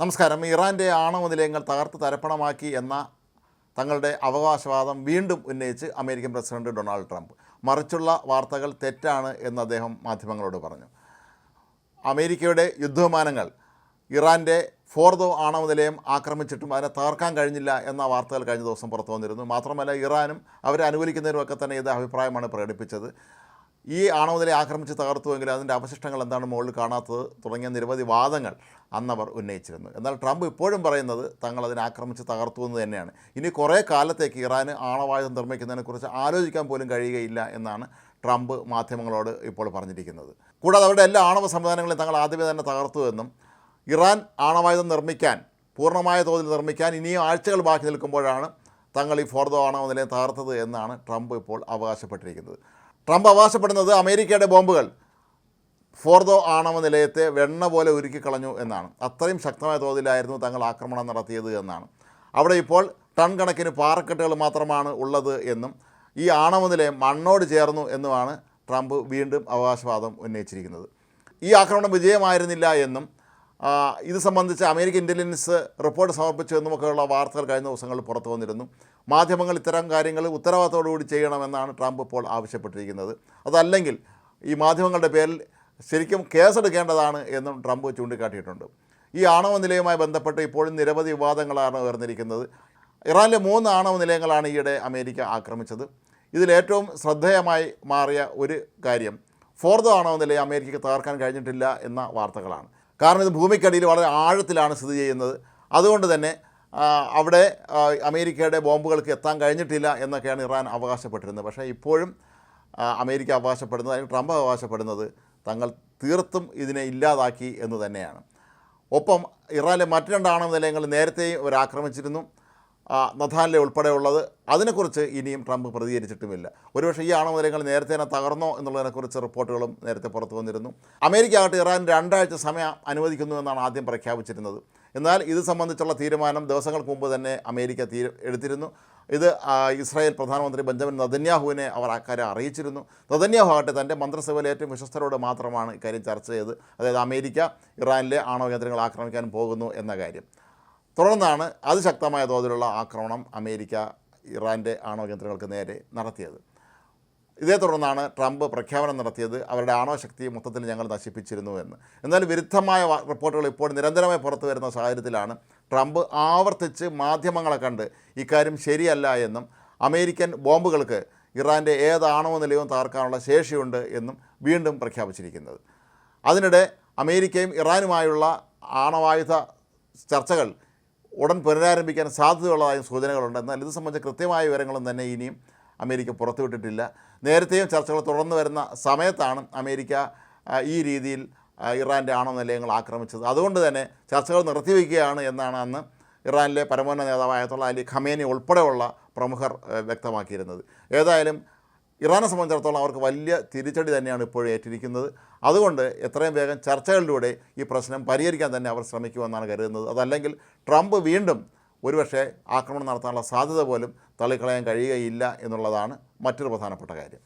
നമസ്കാരം. ഇറാൻ്റെ ആണവ നിലയങ്ങൾ തകർത്ത് തരപ്പണമാക്കി എന്ന തങ്ങളുടെ അവകാശവാദം വീണ്ടും ഉന്നയിച്ച് അമേരിക്കൻ പ്രസിഡന്റ് ഡൊണാൾഡ് ട്രംപ്. മറിച്ചുള്ള വാർത്തകൾ തെറ്റാണ് എന്ന് അദ്ദേഹം മാധ്യമങ്ങളോട് പറഞ്ഞു. അമേരിക്കയുടെ യുദ്ധവിമാനങ്ങൾ ഇറാൻ്റെ ഫോർദോ ആണവ നിലയം ആക്രമിച്ചിട്ടും അതിനെ തകർക്കാൻ കഴിഞ്ഞില്ല എന്ന വാർത്തകൾ കഴിഞ്ഞ ദിവസം പുറത്തു വന്നിരുന്നു. മാത്രമല്ല, ഇറാനും അവരെ അനുകൂലിക്കുന്നതിനുമൊക്കെ തന്നെ ഇത് അഭിപ്രായമാണ് പ്രകടിപ്പിച്ചത്. ഈ ആണവ നിലയം ആക്രമിച്ച് തകർത്തുവെങ്കിൽ അതിൻ്റെ അവശിഷ്ടങ്ങൾ എന്താണ് മുകളിൽ കാണാത്തത് തുടങ്ങിയ നിരവധി വാദങ്ങൾ അന്നവർ ഉന്നയിച്ചിരുന്നു. എന്നാൽ ട്രംപ് ഇപ്പോഴും പറയുന്നത് തങ്ങൾ അതിനെ ആക്രമിച്ച് തകർത്തു എന്ന് തന്നെയാണ്. ഇനി കുറേ കാലത്തേക്ക് ഇറാന് ആണവായുധം നിർമ്മിക്കുന്നതിനെക്കുറിച്ച് ആലോചിക്കാൻ പോലും കഴിയുകയില്ല എന്നാണ് ട്രംപ് മാധ്യമങ്ങളോട് ഇപ്പോൾ പറഞ്ഞിരിക്കുന്നത്. കൂടാതെ അവരുടെ എല്ലാ ആണവ സംവിധാനങ്ങളെയും തങ്ങൾ ആദ്യമേ തന്നെ തകർത്തുവെന്നും ഇറാൻ ആണവായുധം നിർമ്മിക്കാൻ, പൂർണ്ണമായ തോതിൽ നിർമ്മിക്കാൻ ഇനിയും ആഴ്ചകൾ ബാക്കി നിൽക്കുമ്പോഴാണ് തങ്ങൾ ഈ ഫോർദോ ആണവ നിലയം തകർത്തത് എന്നാണ് ട്രംപ് ഇപ്പോൾ അവകാശപ്പെട്ടിരിക്കുന്നത്. ട്രംപ് അവകാശപ്പെടുന്നത് അമേരിക്കയുടെ ബോംബുകൾ ഫോർദോ ആണവ നിലയത്തെ വെണ്ണ പോലെ ഉരുക്കിക്കളഞ്ഞു എന്നാണ്. അത്രയും ശക്തമായ തോതിലായിരുന്നു തങ്ങൾ ആക്രമണം നടത്തിയത് എന്നാണ്. അവിടെ ഇപ്പോൾ ടൺ കണക്കിന് പാറക്കെട്ടുകൾ മാത്രമാണ് ഉള്ളത് എന്നും ഈ ആണവ നിലയം മണ്ണോട് ചേർന്നു എന്നുമാണ് ട്രംപ് വീണ്ടും അവകാശവാദം ഉന്നയിച്ചിരിക്കുന്നത്. ഈ ആക്രമണം വിജയമായിരുന്നില്ല എന്നും ഇത് സംബന്ധിച്ച് അമേരിക്കൻ ഇൻ്റലിജൻസ് റിപ്പോർട്ട് സമർപ്പിച്ചു എന്നുമൊക്കെയുള്ള വാർത്തകൾ കഴിഞ്ഞ ദിവസങ്ങളിൽ പുറത്തു വന്നിരുന്നു. മാധ്യമങ്ങൾ ഇത്തരം കാര്യങ്ങൾ ഉത്തരവാദിത്തോടുകൂടി ചെയ്യണമെന്നാണ് ട്രംപ് ഇപ്പോൾ ആവശ്യപ്പെട്ടിരിക്കുന്നത്. അതല്ലെങ്കിൽ ഈ മാധ്യമങ്ങളുടെ പേരിൽ ശരിക്കും കേസെടുക്കേണ്ടതാണ് എന്നും ട്രംപ് ചൂണ്ടിക്കാട്ടിയിട്ടുണ്ട്. ഈ ആണവ നിലയവുമായി ബന്ധപ്പെട്ട് ഇപ്പോഴും നിരവധി വിവാദങ്ങളാണ് ഉയർന്നിരിക്കുന്നത്. ഇറാനിലെ 3 ആണവ നിലയങ്ങളാണ് ഈയിടെ അമേരിക്ക ആക്രമിച്ചത്. ഇതിലേറ്റവും ശ്രദ്ധേയമായി മാറിയ ഒരു കാര്യം ഫോർദോ ആണവ നിലയം അമേരിക്കയ്ക്ക് തകർക്കാൻ കഴിഞ്ഞിട്ടില്ല എന്ന വാർത്തകളാണ്. കാരണം ഇത് ഭൂമിക്കടിയിൽ വളരെ ആഴത്തിലാണ് സ്ഥിതി ചെയ്യുന്നത്. അതുകൊണ്ട് തന്നെ അവിടെ അമേരിക്കയുടെ ബോംബുകൾക്ക് എത്താൻ കഴിഞ്ഞിട്ടില്ല എന്നൊക്കെയാണ് ഇറാൻ അവകാശപ്പെട്ടിരുന്നത്. പക്ഷേ ഇപ്പോഴും അമേരിക്ക അവകാശപ്പെടുന്നത്, അല്ലെങ്കിൽ ട്രംപ് അവകാശപ്പെടുന്നത്, തങ്ങൾ തീർത്തും ഇതിനെ ഇല്ലാതാക്കി എന്ന് തന്നെയാണ്. ഒപ്പം ഇറാനിലെ മറ്റ് 2 ആണവ നിലയങ്ങൾ നേരത്തെയും അവർ ആക്രമിച്ചിരുന്നു, നഥാനിലെ ഉൾപ്പെടെയുള്ളത്. അതിനെക്കുറിച്ച് ഇനിയും ട്രംപ് പ്രതികരിച്ചിട്ടുമില്ല. ഒരുപക്ഷെ ഈ ആണവ നിലയങ്ങൾ നേരത്തെ തന്നെ തകർന്നോ എന്നുള്ളതിനെക്കുറിച്ച് റിപ്പോർട്ടുകളും നേരത്തെ പുറത്തു വന്നിരുന്നു. അമേരിക്ക ആകട്ടെ ഇറാൻ 2 ആഴ്ച സമയം അനുവദിക്കുന്നു എന്നാണ് ആദ്യം പ്രഖ്യാപിച്ചിരുന്നത്. എന്നാൽ ഇത് സംബന്ധിച്ചുള്ള തീരുമാനം ദിവസങ്ങൾക്ക് മുമ്പ് തന്നെ അമേരിക്ക എടുത്തിരുന്നു. ഇത് ഇസ്രായേൽ പ്രധാനമന്ത്രി ബെഞ്ചമിൻ നെതന്യാഹുവിനെ അവർ അക്കാര്യം അറിയിച്ചിരുന്നു. നെതന്യാഹു ആകട്ടെ തൻ്റെ മന്ത്രിസഭയിലെ ഏറ്റവും വിശ്വസ്തരോട് മാത്രമാണ് ഇക്കാര്യം ചർച്ച ചെയ്ത്, അതായത് അമേരിക്ക ഇറാനിലെ ആണവ കേന്ദ്രങ്ങൾ ആക്രമിക്കാൻ പോകുന്നു എന്ന കാര്യം. തുടർന്നാണ് അതിശക്തമായ തോതിലുള്ള ആക്രമണം അമേരിക്ക ഇറാൻ്റെ ആണവ കേന്ദ്രങ്ങൾക്ക് നേരെ നടത്തിയത്. ഇതേ തുടർന്നാണ് ട്രംപ് പ്രഖ്യാപനം നടത്തിയത്, അവരുടെ ആണവ ശക്തി മൊത്തത്തിൽ ഞങ്ങൾ നശിപ്പിച്ചിരുന്നു എന്ന്. എന്നാൽ വിരുദ്ധമായ റിപ്പോർട്ടുകൾ ഇപ്പോൾ നിരന്തരമായി പുറത്തു വരുന്ന സാഹചര്യത്തിലാണ് ട്രംപ് ആവർത്തിച്ച് മാധ്യമങ്ങളെ കണ്ട് ഇക്കാര്യം ശരിയല്ല എന്നും അമേരിക്കൻ ബോംബുകൾക്ക് ഇറാൻ്റെ ഏത് ആണവ നിലയവും തകർക്കാനുള്ള ശേഷിയുണ്ട് എന്നും വീണ്ടും പ്രഖ്യാപിച്ചിരിക്കുന്നത്. അതിനിടെ അമേരിക്കയും ഇറാനുമായുള്ള ആണവായുധ ചർച്ചകൾ ഉടൻ പുനരാരംഭിക്കാൻ സാധ്യതയുള്ളതായും സൂചനകളുണ്ട്. എന്നാൽ ഇത് സംബന്ധിച്ച കൃത്യമായ വിവരങ്ങളും തന്നെ ഇനിയും അമേരിക്ക പുറത്തുവിട്ടിട്ടില്ല. നേരത്തെയും ചർച്ചകൾ തുടർന്നു വരുന്ന സമയത്താണ് അമേരിക്ക ഈ രീതിയിൽ ഇറാൻ്റെ ആണവ നിലയങ്ങൾ ആക്രമിച്ചത്. അതുകൊണ്ട് തന്നെ ചർച്ചകൾ നിർത്തിവെക്കുകയാണ് എന്നാണ് അന്ന് ഇറാനിലെ പരമോന്നത നേതാവായ അയത്തുള്ള അലി ഖമേനി ഉൾപ്പെടെയുള്ള പ്രമുഖർ വ്യക്തമാക്കിയിരുന്നത്. ഏതായാലും ഇറാനെ സംബന്ധിച്ചിടത്തോളം അവർക്ക് വലിയ തിരിച്ചടി തന്നെയാണ് ഇപ്പോഴും ഏറ്റിരിക്കുന്നത്. അതുകൊണ്ട് എത്രയും വേഗം ചർച്ചകളിലൂടെ ഈ പ്രശ്നം പരിഹരിക്കാൻ തന്നെ അവർ ശ്രമിക്കുമെന്നാണ് കരുതുന്നത്. അതല്ലെങ്കിൽ ട്രംപ് വീണ്ടും ഒരുപക്ഷെ ആക്രമണം നടത്താനുള്ള സാധ്യത പോലും തള്ളിക്കളയാൻ കഴിയുകയില്ല എന്നുള്ളതാണ് മറ്റൊരു പ്രധാനപ്പെട്ട കാര്യം.